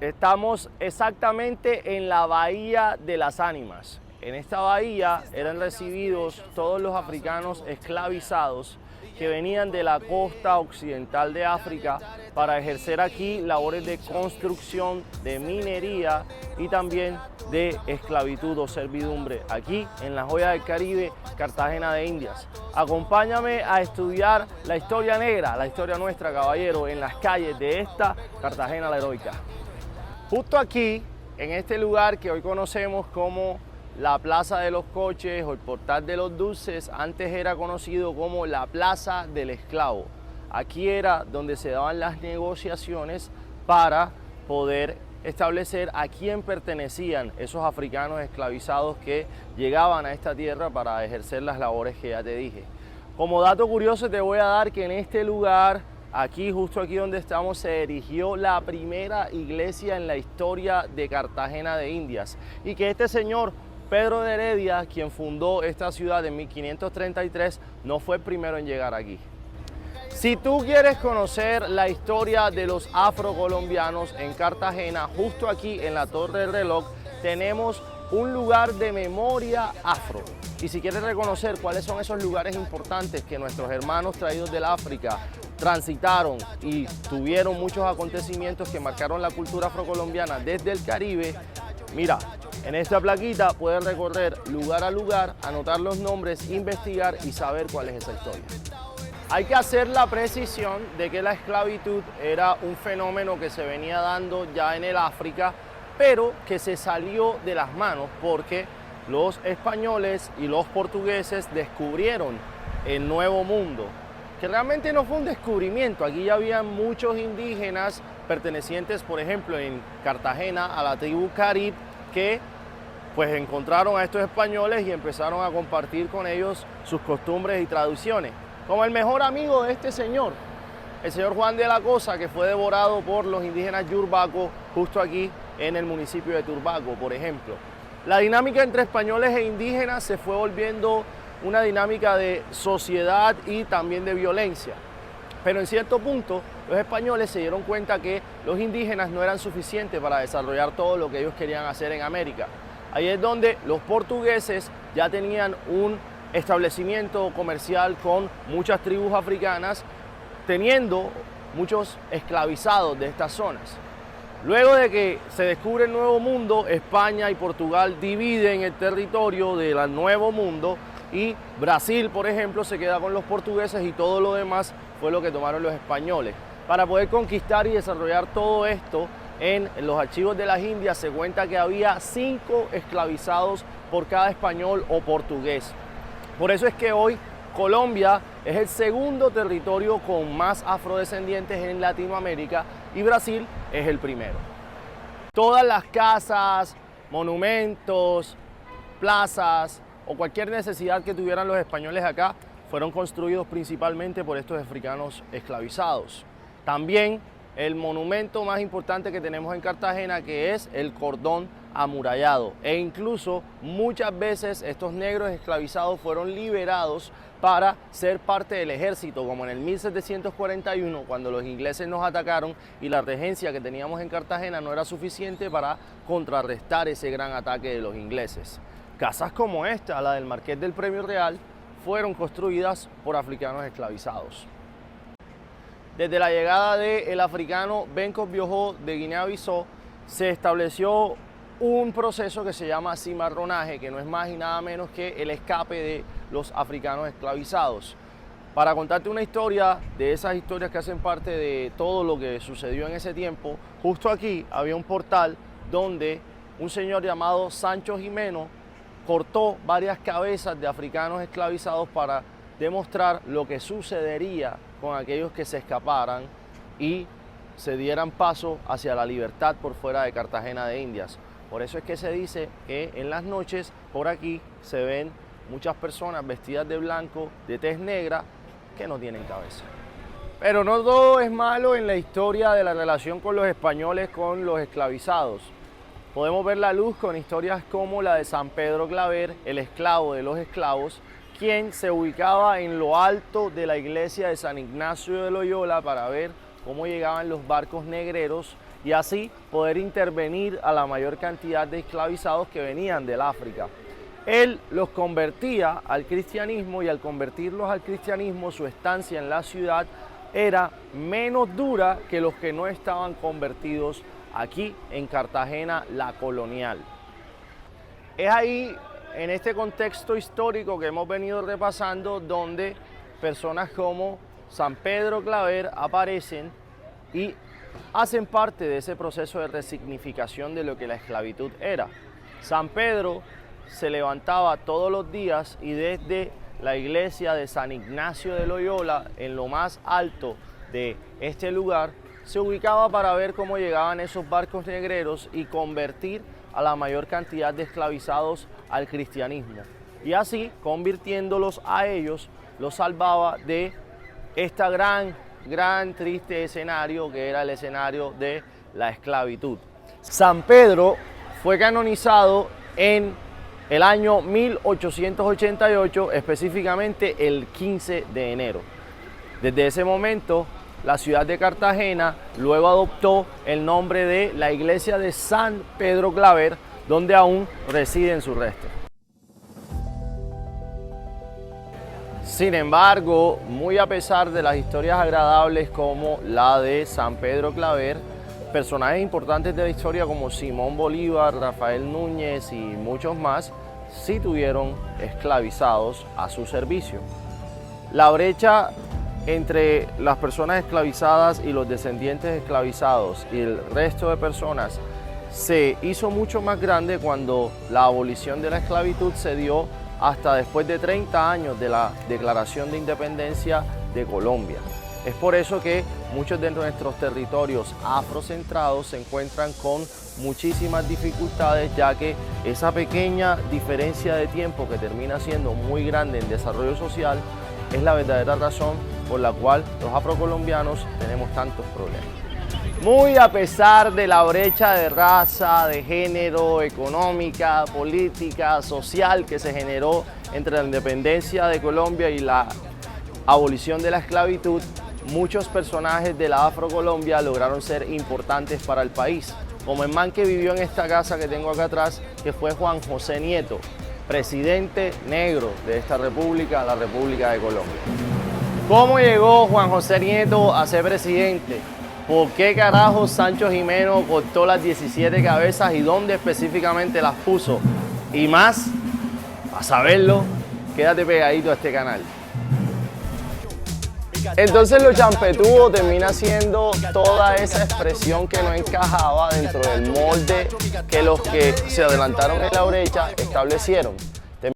Estamos exactamente en la Bahía de las Ánimas. En esta bahía eran recibidos todos los africanos esclavizados que venían de la costa occidental de África para ejercer aquí labores de construcción, de minería y también de esclavitud o servidumbre, aquí en la joya del Caribe, Cartagena de Indias. Acompáñame a estudiar la historia negra, la historia nuestra, caballero, en las calles de esta Cartagena la heroica. Justo aquí, en este lugar que hoy conocemos como la Plaza de los Coches o el Portal de los Dulces, antes era conocido como la Plaza del Esclavo. Aquí era donde se daban las negociaciones para poder establecer a quién pertenecían esos africanos esclavizados que llegaban a esta tierra para ejercer las labores que ya te dije. Como dato curioso te voy a dar que en este lugar, aquí, justo aquí donde estamos, se erigió la primera iglesia en la historia de Cartagena de Indias y que este señor Pedro de Heredia, quien fundó esta ciudad en 1533, no fue el primero en llegar aquí. Si tú quieres conocer la historia de los afrocolombianos en Cartagena, justo aquí en la Torre del Reloj, tenemos un lugar de memoria afro. Y si quieres reconocer cuáles son esos lugares importantes que nuestros hermanos traídos del África transitaron y tuvieron muchos acontecimientos que marcaron la cultura afrocolombiana desde el Caribe, mira, en esta plaquita puedes recorrer lugar a lugar, anotar los nombres, investigar y saber cuál es esa historia. Hay que hacer la precisión de que la esclavitud era un fenómeno que se venía dando ya en el África, pero que se salió de las manos porque los españoles y los portugueses descubrieron el Nuevo Mundo, que realmente no fue un descubrimiento. Aquí ya había muchos indígenas pertenecientes, por ejemplo, en Cartagena a la tribu Carib, que pues encontraron a estos españoles y empezaron a compartir con ellos sus costumbres y tradiciones. Como el mejor amigo de este señor, el señor Juan de la Cosa, que fue devorado por los indígenas Yurbaco justo aquí en el municipio de Turbaco, por ejemplo. La dinámica entre españoles e indígenas se fue volviendo una dinámica de sociedad y también de violencia. Pero en cierto punto, los españoles se dieron cuenta que los indígenas no eran suficientes para desarrollar todo lo que ellos querían hacer en América. Ahí es donde los portugueses ya tenían un establecimiento comercial con muchas tribus africanas, teniendo muchos esclavizados de estas zonas. Luego de que se descubre el Nuevo Mundo, España y Portugal dividen el territorio del Nuevo Mundo y Brasil, por ejemplo, se queda con los portugueses y todo lo demás fue lo que tomaron los españoles. Para poder conquistar y desarrollar todo esto, en los archivos de las Indias se cuenta que había 5 esclavizados por cada español o portugués. Por eso es que hoy Colombia es el segundo territorio con más afrodescendientes en Latinoamérica y Brasil es el primero. Todas las casas, monumentos, plazas o cualquier necesidad que tuvieran los españoles acá fueron construidos principalmente por estos africanos esclavizados. También el monumento más importante que tenemos en Cartagena, que es el cordón amurallado, e incluso muchas veces estos negros esclavizados fueron liberados para ser parte del ejército, como en el 1741, cuando los ingleses nos atacaron y la regencia que teníamos en Cartagena no era suficiente para contrarrestar ese gran ataque de los ingleses. Casas como esta, la del Marqués del Premio Real, fueron construidas por africanos esclavizados. Desde la llegada del africano Bencos Biojó de Guinea-Bissau se estableció un proceso que se llama cimarronaje, que no es más y nada menos que el escape de los africanos esclavizados. Para contarte una historia de esas historias que hacen parte de todo lo que sucedió en ese tiempo, justo aquí había un portal donde un señor llamado Sancho Gimeno cortó varias cabezas de africanos esclavizados para demostrar lo que sucedería con aquellos que se escaparan y se dieran paso hacia la libertad por fuera de Cartagena de Indias. Por eso es que se dice que en las noches por aquí se ven muchas personas vestidas de blanco, de tez negra, que no tienen cabeza. Pero no todo es malo en la historia de la relación con los españoles con los esclavizados. Podemos ver la luz con historias como la de San Pedro Claver, el esclavo de los esclavos, quien se ubicaba en lo alto de la iglesia de San Ignacio de Loyola para ver cómo llegaban los barcos negreros y así poder intervenir a la mayor cantidad de esclavizados que venían del África. Él los convertía al cristianismo y al convertirlos al cristianismo su estancia en la ciudad era menos dura que los que no estaban convertidos aquí en Cartagena la colonial. Es ahí, en este contexto histórico que hemos venido repasando, donde personas como San Pedro Claver aparecen y hacen parte de ese proceso de resignificación de lo que la esclavitud era. San Pedro se levantaba todos los días y desde la iglesia de San Ignacio de Loyola, en lo más alto de este lugar, se ubicaba para ver cómo llegaban esos barcos negreros y convertir a la mayor cantidad de esclavizados al cristianismo. Y así, convirtiéndolos a ellos, los salvaba de este gran triste escenario que era el escenario de la esclavitud. San Pedro fue canonizado en el año 1888, específicamente el 15 de enero. Desde ese momento, la ciudad de Cartagena luego adoptó el nombre de la iglesia de San Pedro Claver, donde aún residen sus restos. Sin embargo, muy a pesar de las historias agradables como la de San Pedro Claver, personajes importantes de la historia como Simón Bolívar, Rafael Núñez y muchos más, sí tuvieron esclavizados a su servicio. La brecha entre las personas esclavizadas y los descendientes esclavizados y el resto de personas se hizo mucho más grande cuando la abolición de la esclavitud se dio hasta después de 30 años de la Declaración de Independencia de Colombia. Es por eso que muchos de nuestros territorios afrocentrados se encuentran con muchísimas dificultades, ya que esa pequeña diferencia de tiempo que termina siendo muy grande en desarrollo social es la verdadera razón por la cual los afrocolombianos tenemos tantos problemas. Muy a pesar de la brecha de raza, de género, económica, política, social que se generó entre la independencia de Colombia y la abolición de la esclavitud, muchos personajes de la Afrocolombia lograron ser importantes para el país, como el man que vivió en esta casa que tengo acá atrás, que fue Juan José Nieto, presidente negro de esta república, la República de Colombia. ¿Cómo llegó Juan José Nieto a ser presidente? ¿Por qué carajo Sancho Gimeno cortó las 17 cabezas y dónde específicamente las puso? Y más, para saberlo, quédate pegadito a este canal. Entonces lo champetúo termina siendo toda esa expresión que no encajaba dentro del molde que los que se adelantaron en la brecha establecieron.